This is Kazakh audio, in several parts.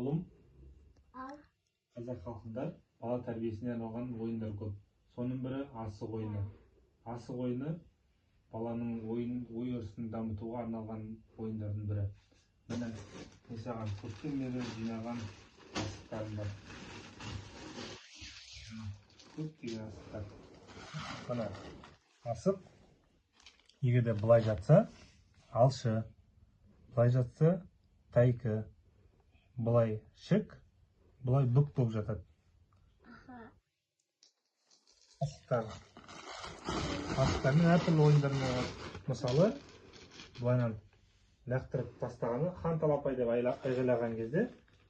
Oğlum, қазақ халқында бала тәрбиесіне арналған ойындар көп. Соның бірі асық ойыны. Асық ойыны баланың ой өрісін дамытуға арналған ойындардың бірі. Міне, саған көптен бері жинаған асықтарым бар. Көптеген асықтар. Мына асық, егер де былай жатса, алшы, былай жатса, тайкі, былай шік, былай бүк болып жатады. Асықтармен әртүрлі ойындар болады. Мысалы, былайнан лақтырып тастағаны хан талапай деп айғайлаған кезде,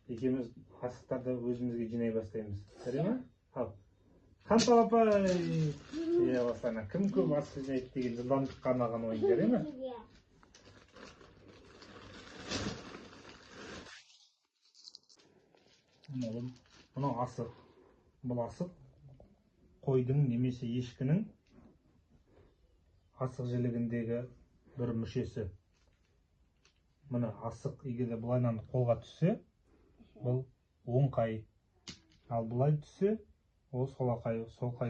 екеуміз асықтарды өзімізге жинай бастаймыз. Көре ме? Ал, хан талапай! Кім көп асық жинайды деген жылдамдыққа арналған ойын, көре ме? Мынау асық. Бұл асық қойдың немесе ешкінің асық жілігіндегі бір мүшесі. Мына асық егерде бұлайнан қолға түссе, бұл оңқай. Ал бұлай түссе, ол солақай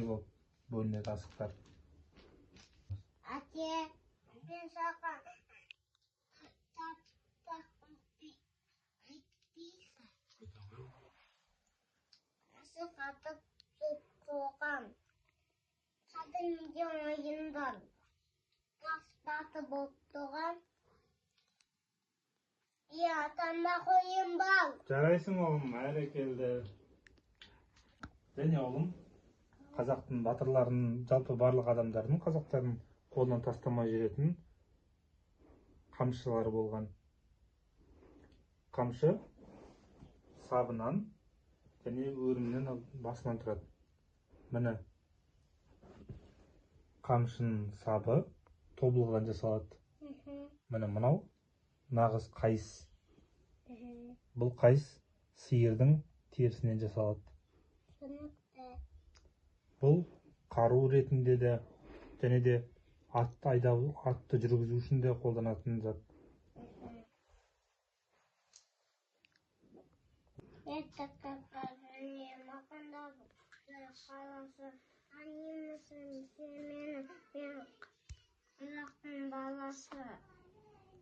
болып бөлінеді асықтар. Әке, мен саған асық атып соққан. Қазір менде ойын бар. Тастаты болып тұрған. Атамақ ойын бар. Жарайсың оғым, әлі келді. Және оғым, қазақтың батырларын, жалпы барлық адамдардың, қазақтардың қолынан тастамай жүретін қамшылары болған. Қамшы сабынан және өрімнен басынан тұрады. Міне, қамшының сабы тобылғыдан жасалады. Міне мынау нағыз қайыс. Бұл қайыс сиырдың терісінен жасалады. Бұл қару ретінде де және де атты жүргізу үшін де қолданатын зат. Баласы